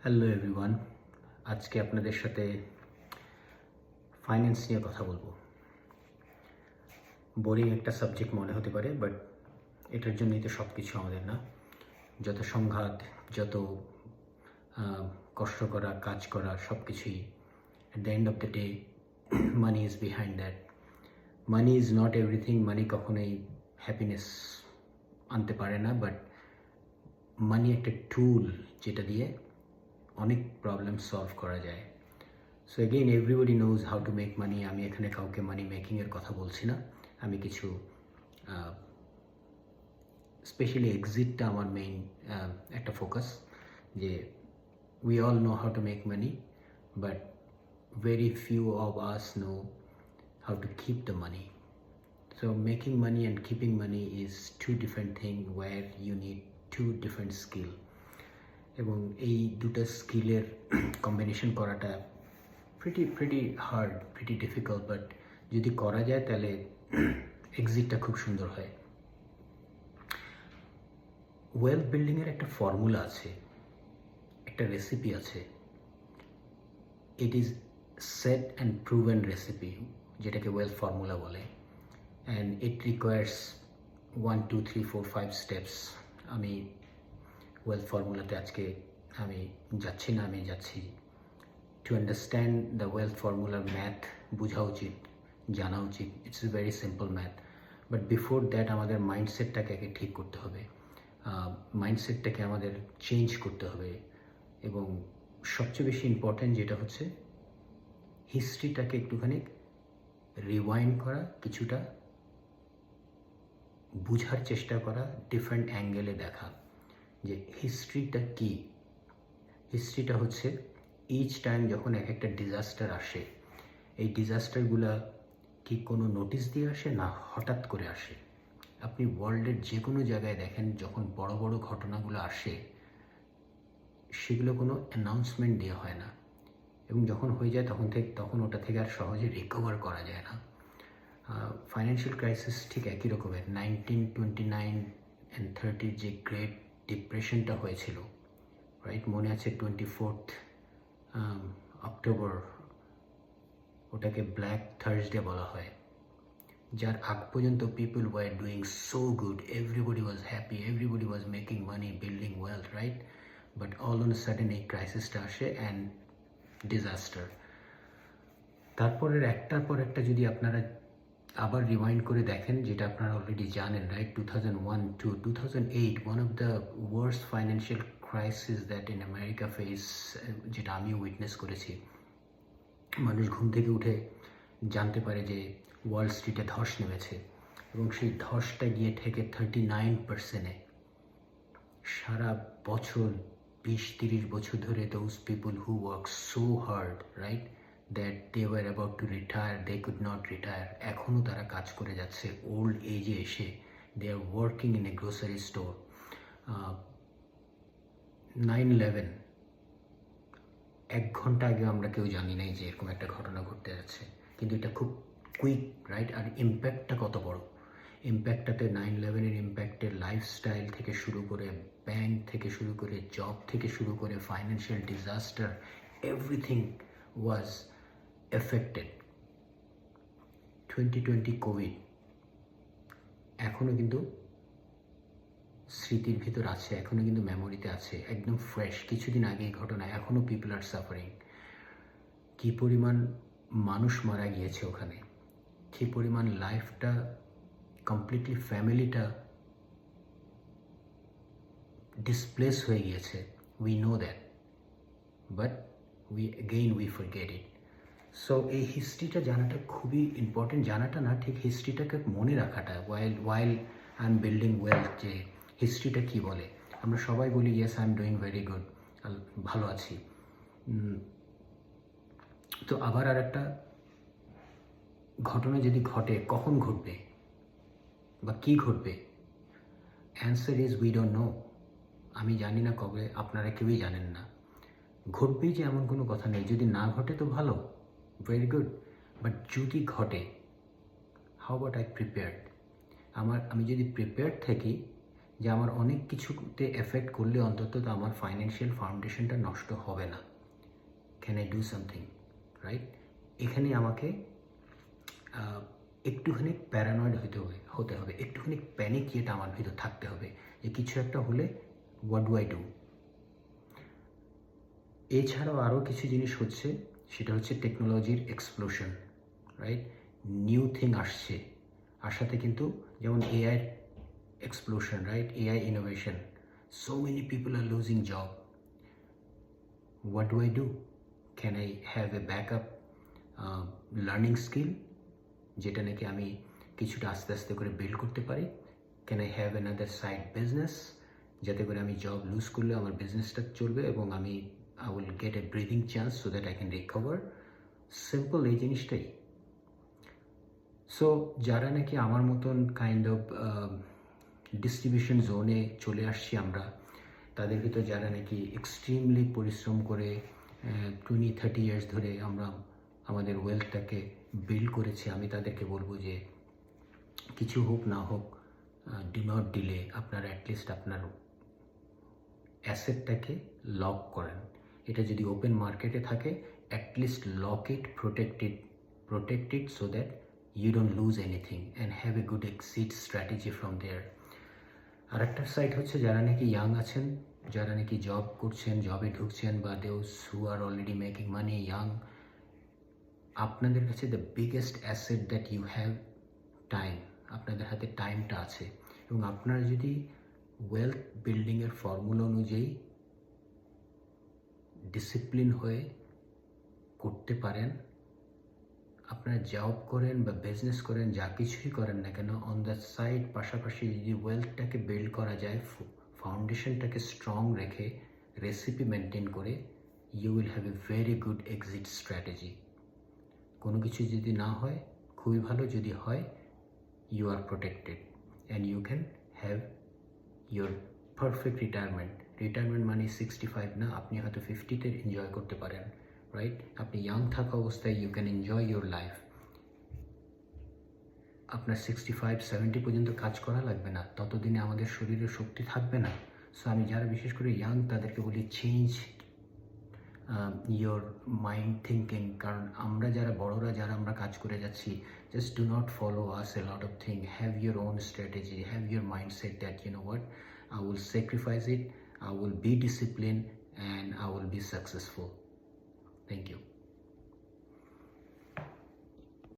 Hello everyone, আজকে আপনাদের সাথে ফাইন্যান্স নিয়ে কথা বলবো। বোরিং একটা সাবজেক্ট মনে হতে পারে, বাট এটার জন্যই তো সব কিছু আমাদের না। যত সংঘাত, যত কষ্ট করা, কাজ করা, সব কিছুই at the end of the day money is behind that. Money is not everything. Money কখনোই হ্যাপিনেস আনতে পারে না, বাট মানি একটা টুল যেটা দিয়ে অনেক প্রবলেম সলভ করা যায়। So again everybody knows how to make money. আমি এখানে কাউকে মানি মেকিংয়ের কথা বলছি না। আমি কিছু স্পেশালি এক্সিটটা আমার মেইন একটা ফোকাস, যে we all know how to make money, but very few of us know how to keep the money. So making money and keeping money is two different things where you need two different skill. এবং এই দুটো স্কিলের combination করাটা pretty hard, pretty difficult, but যদি করা যায় তাহলে এক্সিটটা খুব সুন্দর হয়। ওয়েলথ বিল্ডিংয়ের একটা ফর্মুলা আছে, একটা রেসিপি আছে। It is set and proven recipe, যেটাকে ওয়েলথ ফর্মুলা বলে, অ্যান্ড ইট রিকোয়ার্স 1 2 3 4 5 স্টেপস। আমি ওয়েলথ ফর্মুলাতে আজকে আমি যাচ্ছি না, আমি যাচ্ছি টু আন্ডারস্ট্যান্ড দ্য ওয়েলথ ফর্মুলার ম্যাথ বোঝা উচিত, জানা উচিত। It's a very simple math, but before that আমাদের মাইন্ডসেটটাকে আগে ঠিক করতে হবে। মাইন্ডসেটটাকে আমাদের চেঞ্জ করতে হবে, এবং সবচেয়ে বেশি ইম্পর্ট্যান্ট যেটা হচ্ছে হিস্ট্রিটাকে একটুখানি রিওয়াইন্ড করা, কিছুটা বুঝার চেষ্টা করা, ডিফারেন্ট অ্যাঙ্গেলে দেখা যে হিস্ট্রিটা কী। হিস্ট্রিটা হচ্ছে ইচ টাইম যখন এক একটা ডিজাস্টার আসে, এই ডিজাস্টারগুলা কি কোনো নোটিশ দিয়ে আসে না হঠাৎ করে আসে। আপনি ওয়ার্ল্ডের যে কোনো জায়গায় দেখেন, যখন বড় বড় ঘটনাগুলো আসে সেগুলো কোনো অ্যানাউন্সমেন্ট দেওয়া হয় না, এবং যখন হয়ে যায় তখন ওটা থেকে আর সহজে রিকভার করা যায় না। ফাইন্যান্সিয়াল ক্রাইসিস ঠিক একই রকমের। 1929 অ্যান্ড 30 যে গ্রেট ডিপ্রেশনটা হয়েছিল, রাইট, মনে আছে? 24 অক্টোবর, ওটাকে ব্ল্যাক থার্সডে বলা হয়। যার আগ পর্যন্ত people were doing so good, everybody was happy, everybody was making money, building wealth, right? But all on sudden এই ক্রাইসিসটা আসে অ্যান্ড ডিজাস্টার। তারপরের একটার পর একটা যদি আপনারা আবার রিমাইন্ড করে দেখেন, যেটা আপনারা অলরেডি জানেন, right? 2001 to 2008, one of the worst financial crisis that in America face, যেটা আমিও উইটনেস করেছি। মানুষ ঘুম থেকে উঠে জানতে পারে যে ওয়াল স্ট্রিটে ধস নেমেছে, এবং সেই ধসটা গিয়ে ঠেকে 39%-এ। সারা বছর 20-30 বছর ধরে those people who work so hard, right, that they were about to retire, they could not retire, এখনও তারা কাজ করে যাচ্ছে ওল্ড এজে এসে। they are working in a grocery store. 9/11, 1 ঘন্টা আগে আমরা কেউ জানি নাই যে এরকম একটা ঘটনা ঘটতে যাচ্ছে, কিন্তু এটা খুব কুইক, রাইট? আর ইম্প্যাক্টটা কত বড়! ইম্প্যাক্টটাতে 9/11-এর ইম্প্যাক্টের লাইফস্টাইল থেকে শুরু করে, ব্যাংক থেকে শুরু করে, জব থেকে শুরু করে, financial disaster, everything was affected. 2020 Covid এখনও কিন্তু স্মৃতির ভিতর আছে, এখনও কিন্তু মেমোরিতে আছে, একদম ফ্রেশ। কিছুদিন আগে এই ঘটনা, এখনও পিপল আর সাফারিং। কী পরিমাণ মানুষ মারা গিয়েছে ওখানে, কী পরিমাণ লাইফটা কমপ্লিটলি, ফ্যামিলিটা ডিসপ্লেস হয়ে গিয়েছে। We know that, but we forget it. So এই হিস্ট্রিটা জানাটা খুবই ইম্পর্টেন্ট। জানাটা না, ঠিক হিস্ট্রিটাকে মনে রাখাটা, while I am building wealth, যে হিস্ট্রিটা কী বলে। আমরা সবাই বলি yes I am doing very good, ভালো আছি। তো আবার আর একটা ঘটনা যদি ঘটে, কখন ঘটবে বা কী ঘটবে? Answer is we don't know. আমি জানি না কবে, আপনারা কেউই জানেন না। ঘটবেই যে এমন কোনো কথা নেই। যদি না ঘটে তো ভালো, ভেরি গুড, বাট যদি ঘটে, হাউ অ্যাবাউট আই প্রিপেয়ার্ড? আমি যদি প্রিপেয়ার্ড থাকি, যে আমার অনেক কিছুতে এফেক্ট করলে অন্তত তো আমার ফাইন্যান্সিয়াল ফাউন্ডেশনটা নষ্ট হবে না। Can I do something, right? এখানে আমাকে একটুখানি প্যারানয়েড হতে হবে, একটুখানি প্যানিক যেটা আমার ভিতর থাকতে হবে যে কিছু একটা হলে হোয়াট ডু আই ডু। এছাড়াও আরও কিছু জিনিস হচ্ছে, সেটা হচ্ছে টেকনোলজির এক্সপ্লোশন, রাইট? নিউ থিং আসছে, আসাতে কিন্তু যেমন AI explosion, right? AI innovation. So many people are losing job. What do I do? Can I have a backup learning skill যেটা নাকি আমি কিছুটা আস্তে আস্তে করে বিল্ড করতে পারি? Can I have another side business যাতে করে আমি জব লুজ করলে আমার বিজনেসটা চলবে এবং আমি I will get a breathing chance so that I can recover? Simple এই জিনিসটাই। সো যারা নাকি আমার মতন কাইন্ড অফ ডিস্ট্রিবিউশন জোনে চলে আসছি আমরা, তাদের ভিতর যারা নাকি এক্সট্রিমলি পরিশ্রম করে 20-30 ইয়ার্স ধরে আমরা আমাদের ওয়েলথটাকে বিল্ড করেছি, আমি তাদেরকে বলবো যে কিছু হোক না হোক, ডু নট ডিলে, আপনারা অ্যাটলিস্ট আপনার অ্যাসেটটাকে লক করেন। এটা যদি ওপেন মার্কেটে থাকে, at least lock it, protect it so that you don't lose anything and have a good exit strategy from there. আর একটা সাইড হচ্ছে যারা নাকি ইয়াং আছেন, যারা নাকি জব করছেন, জবে ঢুকছেন, বা those who are already making money young, আপনাদের কাছে the biggest asset that you have time. আপনাদের হাতে টাইমটা আছে এবং আপনারা যদি ওয়েলথ বিল্ডিংয়ের ফর্মুলা অনুযায়ী ডিসিপ্লিন হয়ে করতে পারেন, আপনারা জব করেন বা বিজনেস করেন, যা কিছুই করেন না কেন, অন দ্য সাইড পাশাপাশি যদি ওয়েলথটাকে বিল্ড করা যায়, ফাউন্ডেশনটাকে স্ট্রং রেখে, রেসিপি মেনটেন করে, you will have a very good exit strategy. কোনো কিছু যদি না হয় খুবই ভালো, যদি হয় you are protected and you can have your perfect retirement মানে 65 না, আপনি হয়তো 50-তে এনজয় করতে পারেন, রাইট? আপনি ইয়াং থাকা অবস্থায় you can enjoy your life. আপনার 65-70 পর্যন্ত কাজ করা লাগবে না, ততদিনে আমাদের শরীরে শক্তি থাকবে না। সো আমি যারা বিশেষ করে ইয়াং তাদেরকে বলি চেঞ্জ ইয়োর মাইন্ড থিঙ্কিং। কারণ আমরা যারা বড়রা, যারা আমরা কাজ করে যাচ্ছি, just do not follow us a lot of thing, have your own strategy, have your mindset that you know what, I will sacrifice it, I will be disciplined, and I will be successful. Thank you.